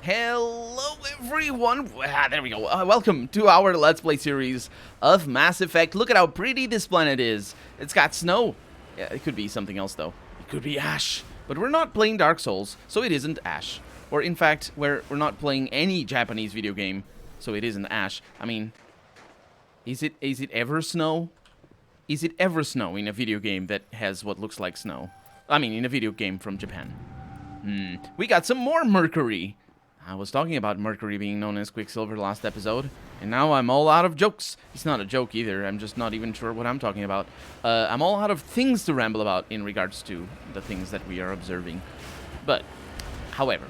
Hello everyone! There we go. Welcome to our Let's Play series of Mass Effect. Look at how pretty this planet is. It's got snow. Yeah, it could be something else though. It could be ash. But we're not playing Dark Souls, so it isn't ash. Or in fact, we're not playing any Japanese video game, so it isn't ash. I mean, is it ever snow? Is it ever snow in a video game that has what looks like snow? I mean, in a video game from Japan. We got some more Mercury. I was talking about Mercury being known as Quicksilver last episode, and now I'm all out of jokes. It's not a joke either, I'm just not even sure what I'm talking about. I'm all out of things to ramble about in regards to the things that we are observing. But, however,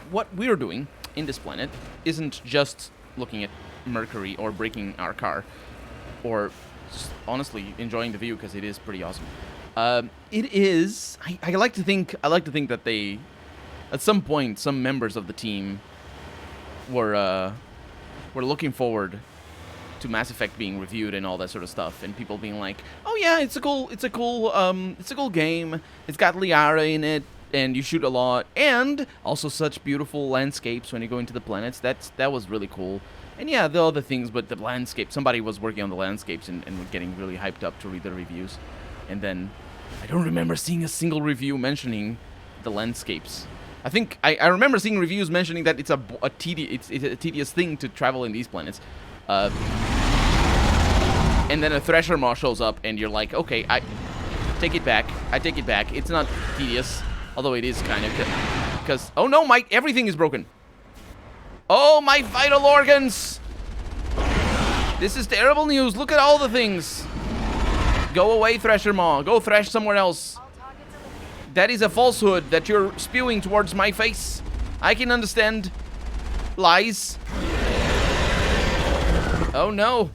what we're doing in this planet isn't just looking at Mercury or breaking our car, or just honestly enjoying the view because it is pretty awesome. It is. I like to think that they, at some point, some members of the team were looking forward to Mass Effect being reviewed and all that sort of stuff, and people being like, "Oh yeah, it's a cool game. It's got Liara in it, and you shoot a lot, and also such beautiful landscapes when you go into the planets. That was really cool." And yeah, the other things, but the landscape. Somebody was working on the landscapes and getting really hyped up to read the reviews, and then I don't remember seeing a single review mentioning the landscapes. I think I remember seeing reviews mentioning that it's a tedious thing to travel in these planets. And then a Thresher Maw shows up, and you're like, okay, I take it back. It's not tedious, although it is kind of, because oh no, everything is broken. Oh, my vital organs! This is terrible news. Look at all the things. Go away, Thresher Maw. Go thrash somewhere else. That is a falsehood that you're spewing towards my face. I can understand lies. Oh no.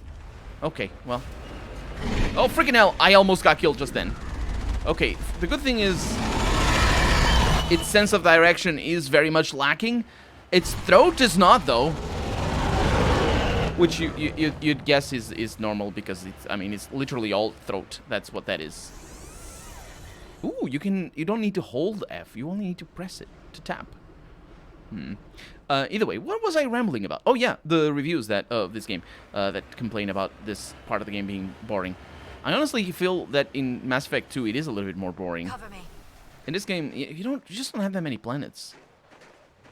Okay, well. Oh, freaking hell. I almost got killed just then. Okay, the good thing is its sense of direction is very much lacking. Its throat is not, though. Which you'd guess is normal because it's literally all throat. That's what that is. Ooh, you don't need to hold F. You only need to press it to tap. Either way, what was I rambling about? Oh yeah, the reviews of this game that complain about this part of the game being boring. I honestly feel that in Mass Effect 2 it is a little bit more boring. Cover me. In this game, you just don't have that many planets.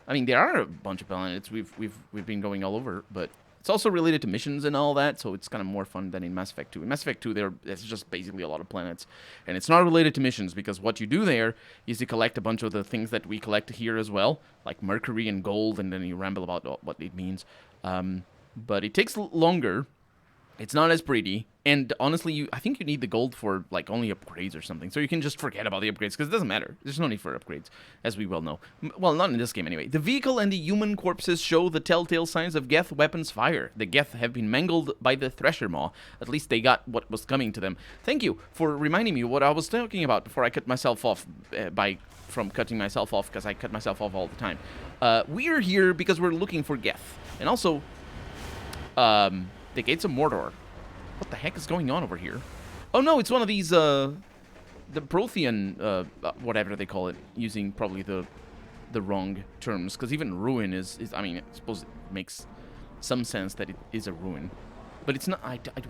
I mean, there are a bunch of planets. We've been going all over, but it's also related to missions and all that, so it's kind of more fun than in Mass Effect 2. In Mass Effect 2, there's just basically a lot of planets, and it's not related to missions, because what you do there is you collect a bunch of the things that we collect here as well, like Mercury and gold, and then you ramble about what it means. But it takes longer. It's not as pretty, and honestly, I think you need the gold for, like, only upgrades or something, so you can just forget about the upgrades, because it doesn't matter. There's no need for upgrades, as we well know. Well, not in this game, anyway. The vehicle and the human corpses show the telltale signs of Geth weapons fire. The Geth have been mangled by the Thresher Maw. At least they got what was coming to them. Thank you for reminding me what I was talking about before I cut myself off, from cutting myself off, because I cut myself off all the time. We're here because we're looking for Geth, and also, the Gates of Mordor. What the heck is going on over here? Oh no, it's one of these, the Prothean, whatever they call it, using probably the wrong terms, because even ruin is, I mean, I suppose it makes some sense that it is a ruin. But it's not,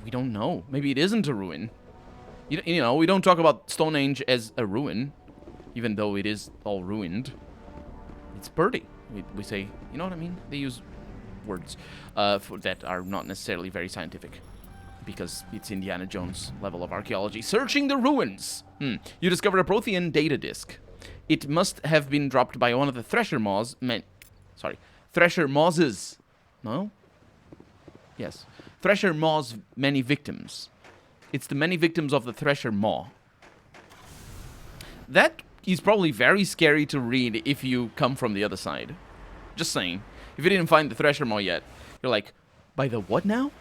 we don't know. Maybe it isn't a ruin. You know, we don't talk about Stone Age as a ruin, even though it is all ruined. It's pretty. We say, you know what I mean? They use words that are not necessarily very scientific, because it's Indiana Jones level of archaeology. Searching the ruins. You discovered a Prothean data disk. It must have been dropped by one of the Thresher Maws. Thresher Maws's. No? Yes. Thresher Maw's many victims. It's the many victims of the Thresher Maw. That is probably very scary to read if you come from the other side. Just saying. If you didn't find the Thresher Maw yet, you're like, by the what now?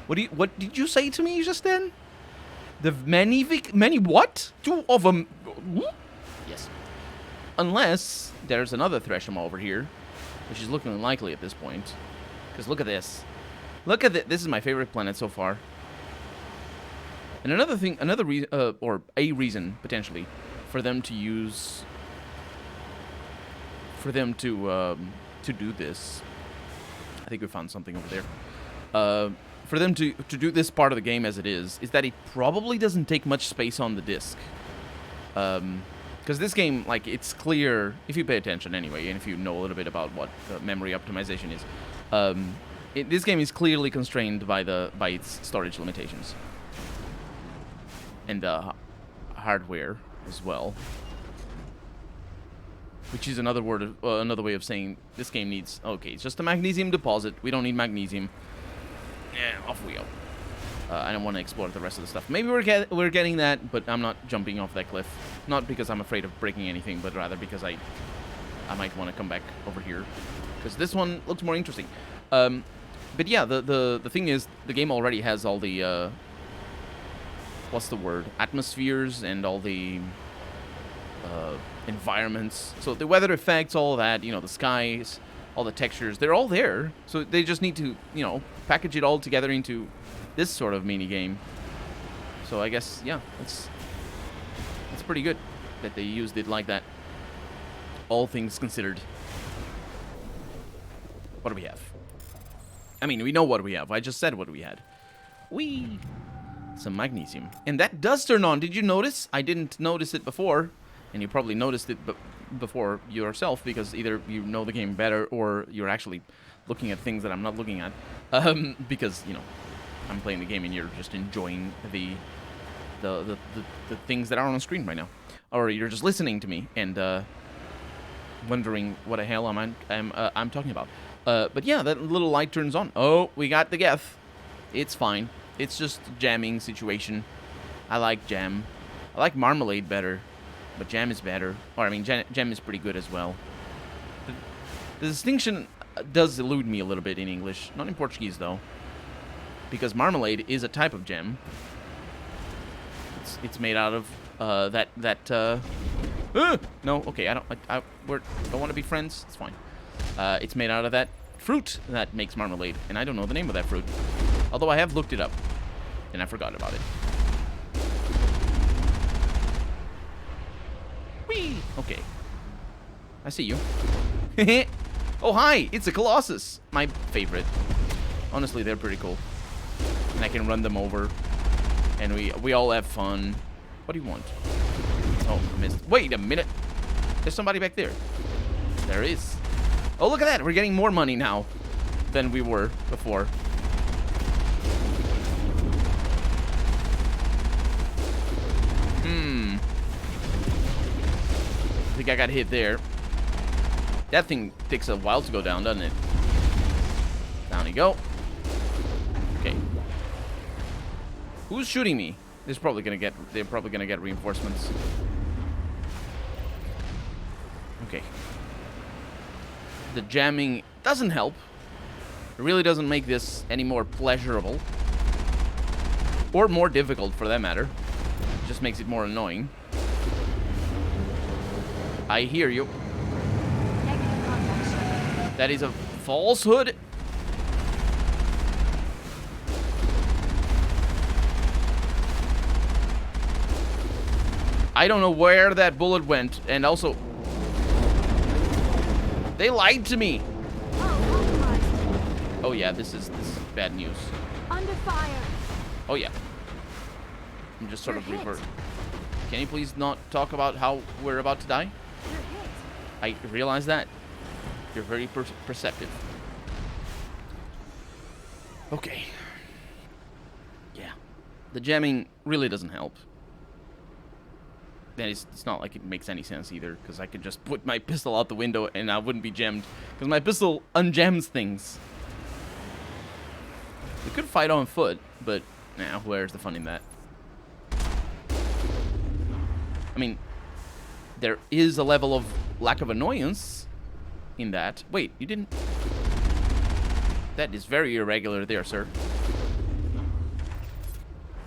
What did you say to me just then? The many what? Two of them. Yes. Unless there's another Thresher Maw over here, which is looking unlikely at this point. Because look at this. Look at this. This is my favorite planet so far. And another thing, or a reason potentially for them to use, to do this, I think we found something over there. For them to do this part of the game as it is that it probably doesn't take much space on the disk. Because this game, like, it's clear, if you pay attention anyway, and if you know a little bit about what memory optimization is, this game is clearly constrained by its storage limitations. And hardware as well. Which is another way of saying this game needs... Okay, it's just a magnesium deposit. We don't need magnesium. Yeah, off we go. I don't want to explore the rest of the stuff. Maybe we're getting that, but I'm not jumping off that cliff. Not because I'm afraid of breaking anything, but rather because I might want to come back over here. Because this one looks more interesting. But yeah, the thing is, the game already has all the... what's the word? Atmospheres and all the... environments. So the weather effects, all that, you know, the skies, all the textures, they're all there. So they just need to, you know, package it all together into this sort of mini game. So I guess, yeah, it's pretty good that they used it like that. All things considered. What do we have? I mean, we know what we have. I just said what we had. Some magnesium. And that does turn on. Did you notice? I didn't notice it before. And you probably noticed it before yourself, because either you know the game better or you're actually looking at things that I'm not looking at. Because, you know, I'm playing the game and you're just enjoying the things that are on the screen right now. Or you're just listening to me and wondering what the hell I'm talking about. But yeah, that little light turns on. Oh, we got the Geth. It's fine. It's just a jamming situation. I like jam. I like marmalade better. But jam is better. Or, I mean, jam is pretty good as well. The distinction does elude me a little bit in English. Not in Portuguese, though. Because marmalade is a type of jam. It's made out of no, okay, I don't want to be friends. It's fine. It's made out of that fruit that makes marmalade. And I don't know the name of that fruit. Although I have looked it up. And I forgot about it. Okay. I see you. Oh, hi! It's a Colossus! My favorite. Honestly, they're pretty cool. And I can run them over. And we all have fun. What do you want? Oh, I missed. Wait a minute! There's somebody back there. There is. Oh, look at that! We're getting more money now than we were before. I think I got hit there. That thing takes a while to go down, doesn't it? Down you go. Okay. Who's shooting me? They're probably gonna get reinforcements. Okay. The jamming doesn't help. It really doesn't make this any more pleasurable. Or more difficult, for that matter. It just makes it more annoying. I hear you. That is a falsehood. I don't know where that bullet went, and also they lied to me. Oh yeah, this is bad news. Under fire. Oh yeah. I'm just sort of revert. Can you please not talk about how we're about to die? I realize that. You're very perceptive. Okay. Yeah. The jamming really doesn't help. And it's not like it makes any sense either, because I could just put my pistol out the window and I wouldn't be jammed. Because my pistol unjams things. We could fight on foot, but nah, where's the fun in that? I mean, there is a level of lack of annoyance in that. Wait, you didn't... That is very irregular there, sir.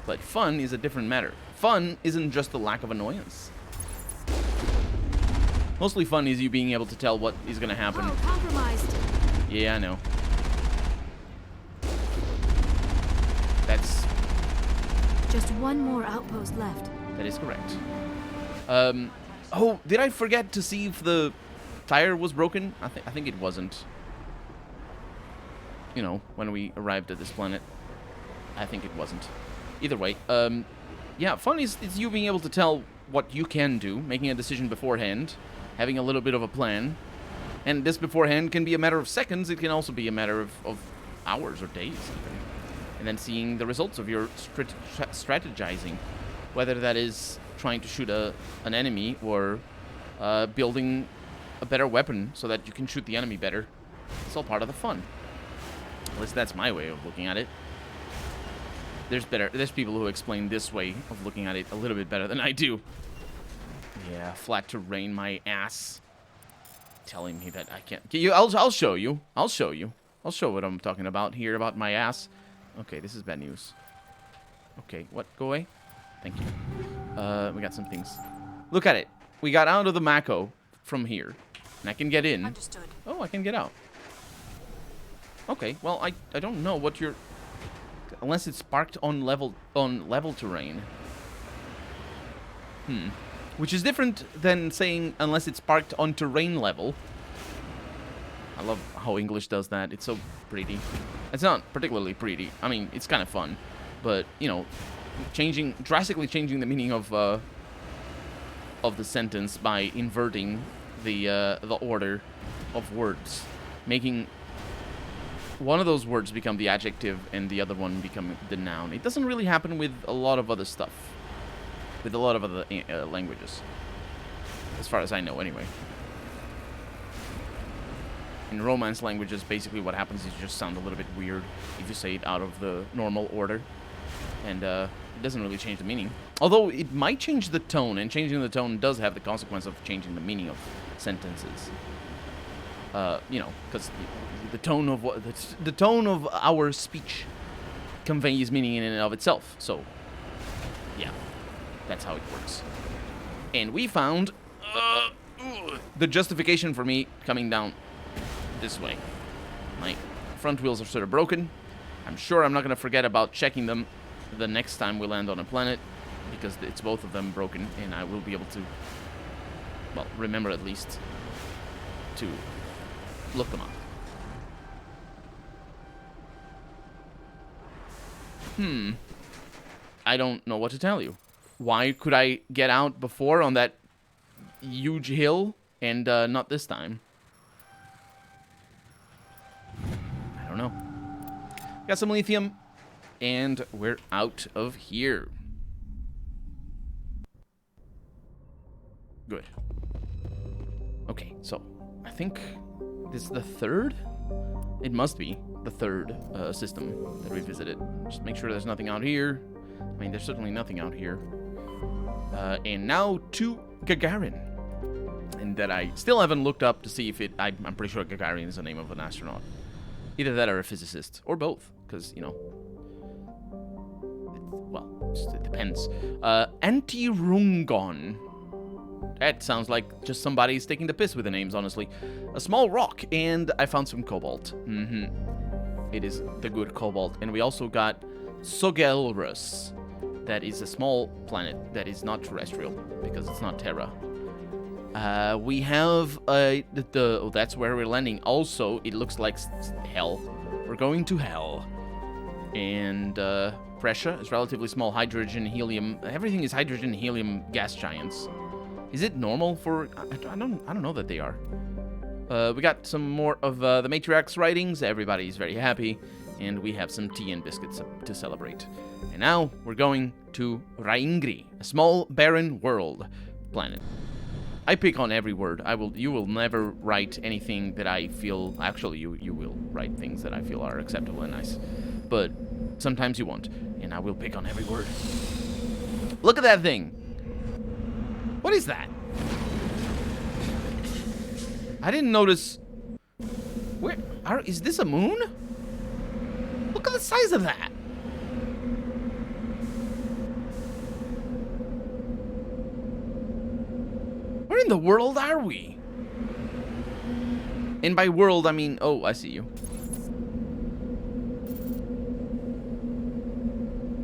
But fun is a different matter. Fun isn't just the lack of annoyance. Mostly fun is you being able to tell what is going to happen. Oh, compromised. Yeah, I know. That's... Just one more outpost left. That is correct. Oh, did I forget to see if the tire was broken. I think it wasn't. You know, when we arrived at this planet, I think it wasn't. Either way, yeah, fun is you being able to tell what you can do, making a decision beforehand, having a little bit of a plan. And this beforehand can be a matter of seconds. It can also be a matter of hours or days, even. And then seeing the results of your strategizing, whether that is trying to shoot an enemy or building a better weapon so that you can shoot the enemy better. It's all part of the fun. At least that's my way of looking at it. There's people who explain this way of looking at it a little bit better than I do. Yeah, flat terrain, my ass. Telling me that I can't. I'll show you. I'll show you. I'll show what I'm talking about here about my ass. Okay, this is bad news. Okay, what? Go away. Thank you. We got some things. Look at it. We got out of the Mako from here, and I can get in. Understood. Oh, I can get out. Okay, well, I don't know what you're... Unless it's parked on level terrain. Which is different than saying unless it's parked on terrain level. I love how English does that. It's so pretty. It's not particularly pretty. I mean, it's kind of fun, but you know, drastically changing the meaning of the sentence by inverting the order of words, making one of those words become the adjective and the other one become the noun. It doesn't really happen with a lot of other stuff, with a lot of other languages, as far as I know, anyway. In Romance languages, basically what happens is you just sound a little bit weird if you say it out of the normal order, and it doesn't really change the meaning. Although it might change the tone, and changing the tone does have the consequence of changing the meaning of sentences. You know, because the tone of our speech conveys meaning in and of itself. So, yeah, that's how it works. And we found the justification for me coming down this way. My front wheels are sort of broken. I'm sure I'm not going to forget about checking them the next time we land on a planet, because it's both of them broken, and I will be able to, well, remember at least to look them up. I don't know what to tell you. Why could I get out before on that huge hill and not this time? I don't know. Got some lithium, and we're out of here. Good. Okay, so I think this is the third? It must be the third system that we visited. Just make sure there's nothing out here. I mean, there's certainly nothing out here. And now to Gagarin. And that I still haven't looked up to see if it... I'm pretty sure Gagarin is the name of an astronaut. Either that or a physicist. Or both. Because, you know... it depends. Antirungon. That sounds like just somebody's taking the piss with the names, honestly. A small rock, and I found some cobalt. It is the good cobalt. And we also got Sogelrus. That is a small planet that is not terrestrial, because it's not Terra. We have that's where we're landing. Also, it looks like hell. We're going to hell. And pressure is relatively small. Hydrogen, helium. Everything is hydrogen, helium gas giants. Is it normal for... I don't know that they are. We got some more of the Matriarch's writings. Everybody's very happy. And we have some tea and biscuits to celebrate. And now we're going to Raingri, a small, barren world planet. I pick on every word. You will never write anything that I feel... Actually, you will write things that I feel are acceptable and nice. But sometimes you won't. And I will pick on every word. Look at that thing. What is that? I didn't notice... Is this a moon? Look at the size of that. Where in the world are we? And by world, I mean... Oh, I see you.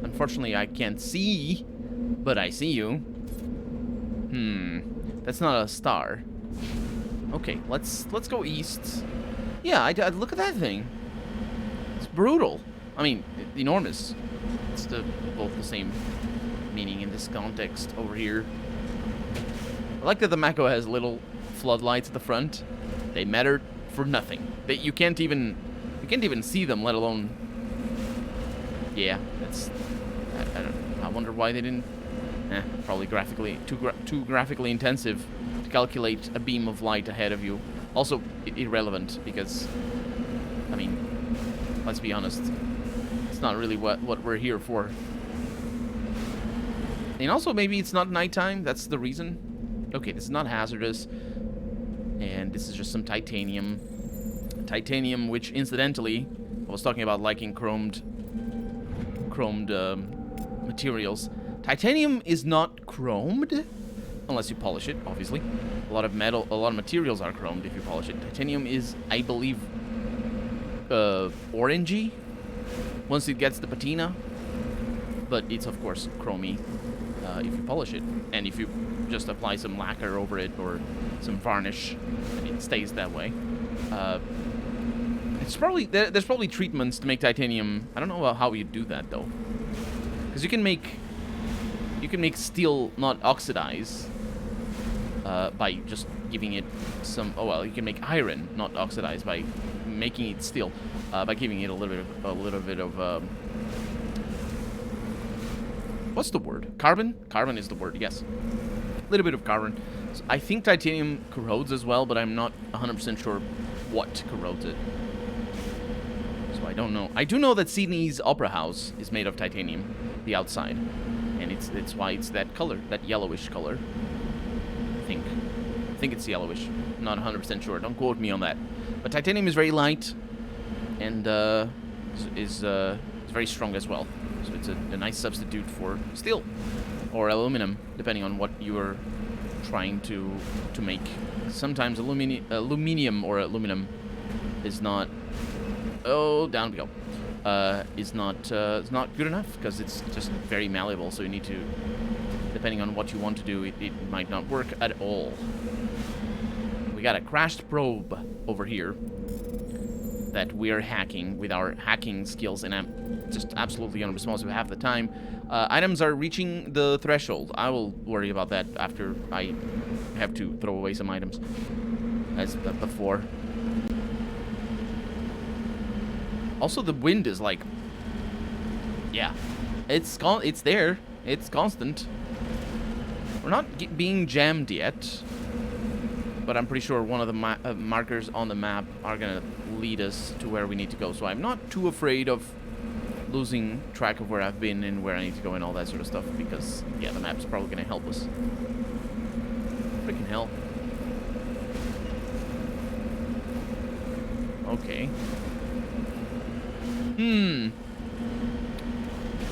Unfortunately, I can't see, but I see you. That's not a star. Okay, let's go east. Yeah, I look at that thing. It's brutal. I mean, enormous. It's both the same meaning in this context over here. I like that the Mako has little floodlights at the front. They matter for nothing. You can't even see them, let alone. Yeah, that's. I wonder why they didn't. Probably graphically too graphically intensive to calculate a beam of light ahead of you. Also irrelevant because, I mean, let's be honest, it's not really what we're here for. And also maybe it's not nighttime. That's the reason. Okay, this is not hazardous, and this is just some titanium. Titanium, which incidentally, I was talking about liking chromed materials. Titanium is not chromed, unless you polish it, obviously. A lot of materials are chromed if you polish it. Titanium is, I believe, orangey once it gets the patina. But it's, of course, chromy if you polish it. And if you just apply some lacquer over it or some varnish, and it stays that way. There's probably treatments to make titanium. I don't know how you do that, though. Because you can make steel not oxidize by just giving it some. Oh well, you can make iron not oxidize by making it steel by giving it a little bit of what's the word? Carbon? Carbon is the word. Yes, a little bit of carbon. So I think titanium corrodes as well, but I'm not 100% sure what corrodes it. So I don't know. I do know that Sydney's Opera House is made of titanium, the outside. And it's why it's that color, that yellowish color. I think it's yellowish. Not 100% sure. Don't quote me on that. But titanium is very light, and is very strong as well. So it's a nice substitute for steel or aluminum, depending on what you are trying to make. Sometimes aluminium or aluminum is not. Oh, down we go. Is not good enough because it's just very malleable. So you need to, depending on what you want to do, it might not work at all. We got a crashed probe over here that we are hacking with our hacking skills, and I'm just absolutely unresponsive half the time. Items are reaching the threshold. I will worry about that after I have to throw away some items, as before. Also, the wind is like, yeah, it's there. It's constant. We're not being jammed yet, but I'm pretty sure one of the markers on the map are gonna lead us to where we need to go. So I'm not too afraid of losing track of where I've been and where I need to go and all that sort of stuff, because yeah, the map's probably gonna help us. Freaking hell. Okay.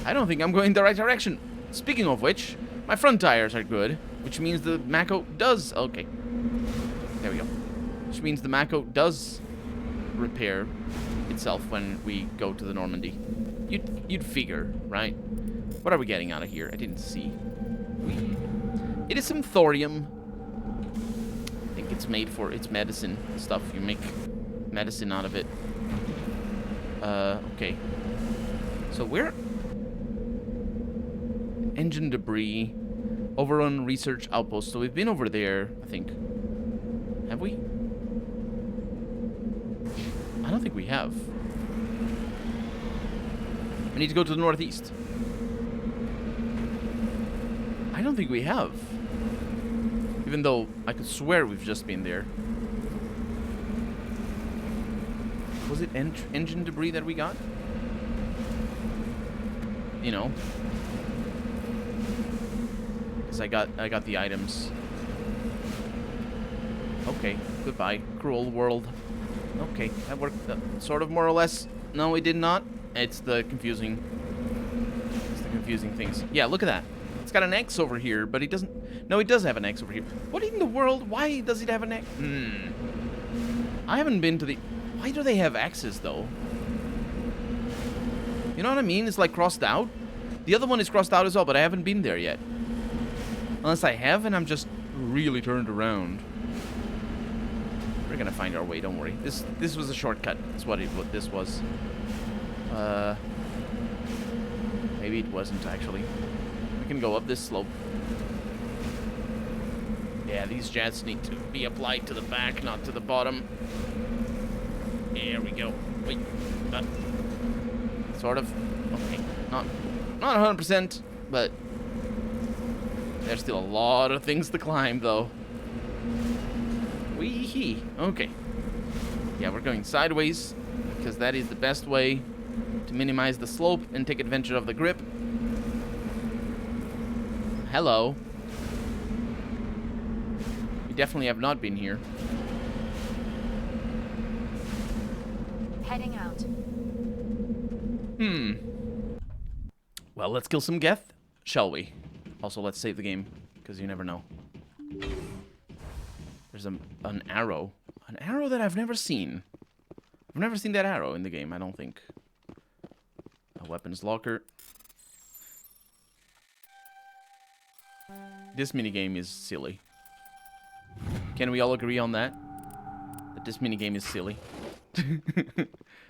I don't think I'm going the right direction. Speaking of which, my front tires are good, which means the Mako does. Okay. There we go. Which means the Mako does repair itself when we go to the Normandy. You'd figure, right? What are we getting out of here? I didn't see. It is some thorium. I think it's made for its medicine stuff. You make medicine out of it. Okay. So we're engine debris, overrun research outpost. So we've been over there, I think. Have we? I don't think we have. We need to go to the northeast. I don't think we have. Even though I could swear we've just been there. Was it engine debris that we got? You know, because I got the items. Okay, goodbye, cruel world. Okay, that worked sort of more or less. No, it did not. It's the confusing things. Yeah, look at that. It's got an X over here, but it doesn't. No, it does have an X over here. What in the world? Why does it have an X? I haven't been to the. Why do they have X's, though? You know what I mean? It's like crossed out. The other one is crossed out as well, but I haven't been there yet. Unless I have, and I'm just really turned around. gonna find our way. Don't worry. This was a shortcut. That's what this was. Maybe it wasn't actually. We can go up this slope. Yeah, these jets need to be applied to the back, not to the bottom. There we go. Wait. Sort of. Okay. Not 100%, but there's still a lot of things to climb, though. Wee-hee. Okay. Yeah, we're going sideways, because that is the best way to minimize the slope and take advantage of the grip. Hello. We definitely have not been here. Heading out. Well, let's kill some Geth, shall we? Also, let's save the game, because you never know. There's an arrow. An arrow that I've never seen. I've never seen that arrow in the game, I don't think. A weapons locker. This minigame is silly. Can we all agree on that? That this minigame is silly.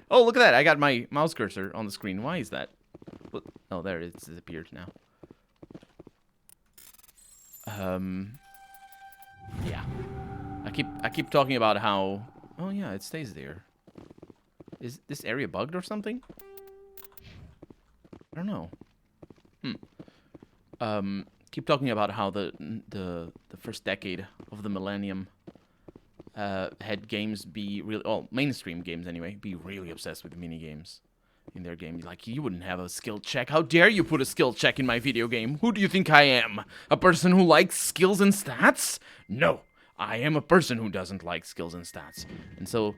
Oh, look at that. I got my mouse cursor on the screen. Why is that? Oh, there it is. It's appeared now. Yeah. I keep talking about how... Oh, yeah, it stays there. Is this area bugged or something? I don't know. Keep talking about how the first decade of the millennium had games be really, well, mainstream games anyway, be really obsessed with mini games in their game. Like, you wouldn't have a skill check. How dare you put a skill check in my video game? Who do you think I am? A person who likes skills and stats? No, I am a person who doesn't like skills and stats. And so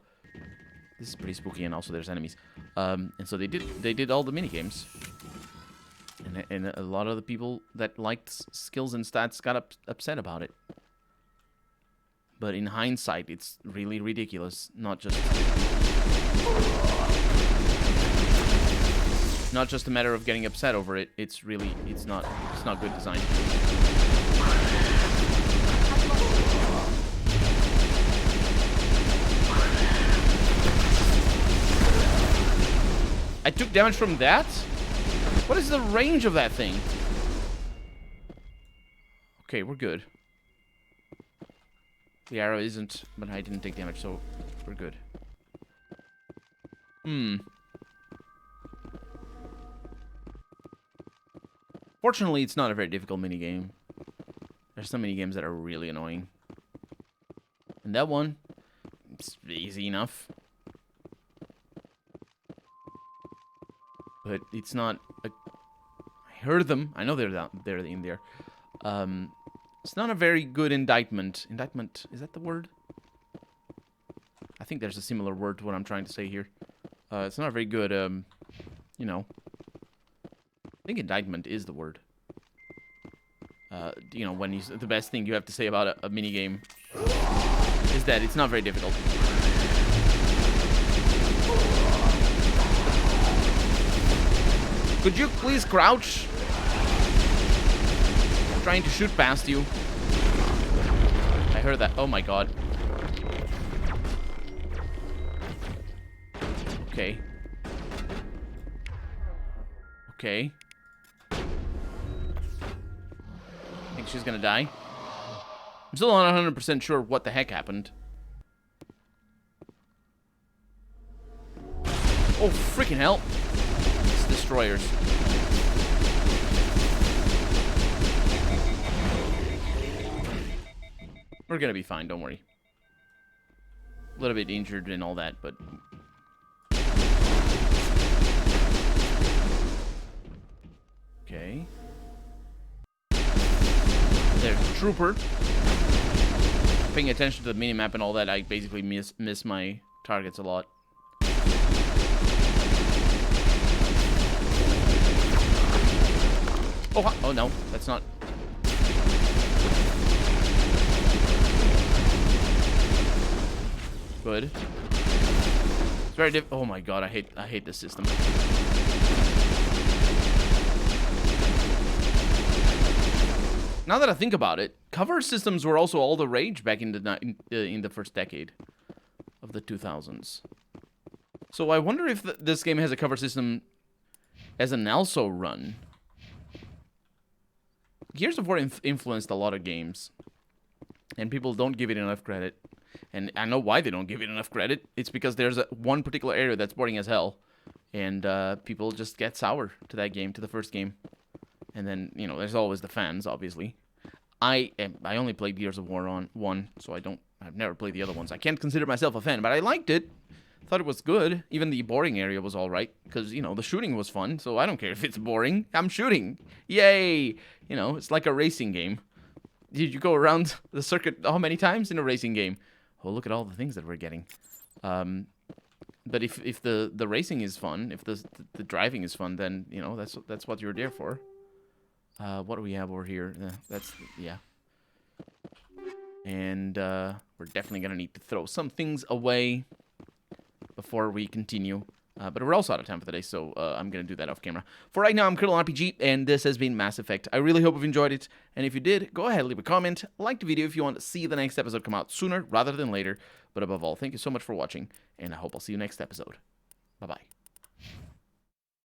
this is pretty spooky, and also there's enemies. And so they did all the mini games. And a lot of the people that liked skills and stats got upset about it. But in hindsight, it's really ridiculous. Not just a matter of getting upset over it. It's not good design. I took damage from that? What is the range of that thing? Okay, we're good. The arrow isn't, but I didn't take damage, so we're good. Fortunately, it's not a very difficult minigame. There's some minigames that are really annoying. And that one, it's easy enough. But it's not... I heard them. I know they're in there. It's not a very good indictment. Indictment, is that the word? I think there's a similar word to what I'm trying to say here. It's not a very good, you know... I think indictment is the word. You know, when the best thing you have to say about a minigame is that it's not very difficult. Could you please crouch? I'm trying to shoot past you. I heard that. Oh my god. Okay. Okay. I think she's gonna die. I'm still not 100% sure what the heck happened. Oh, freaking hell. It's destroyers. We're gonna be fine, don't worry. A little bit injured and all that, but... Okay. There's a trooper. Paying attention to the minimap and all that, I basically miss my targets a lot. Oh no, that's not... Good. It's very oh my god, I hate this system. Now that I think about it, cover systems were also all the rage back in the first decade. of the 2000s. So I wonder if this game has a cover system as an also run. Gears of War influenced a lot of games, and people don't give it enough credit. And I know why they don't give it enough credit. It's because there's one particular area that's boring as hell, and people just get sour to that game, to the first game. And then, you know, there's always the fans, obviously. I only played Gears of War on 1, so I've never played the other ones. I can't consider myself a fan, but I liked it. Thought it was good. Even the boring area was all right, because, you know, the shooting was fun, so I don't care if it's boring. I'm shooting. Yay! You know, it's like a racing game. Did you go around the circuit how many times in a racing game? Oh, look at all the things that we're getting. But if the racing is fun, if the driving is fun, then, you know, that's what you're there for. What do we have over here? Yeah. And we're definitely going to need to throw some things away before we continue. But we're also out of time for the day, so I'm going to do that off camera. For right now, I'm Colonel RPG, and this has been Mass Effect. I really hope you've enjoyed it, and if you did, go ahead, leave a comment, like the video if you want to see the next episode come out sooner rather than later. But above all, thank you so much for watching, and I hope I'll see you next episode. Bye-bye.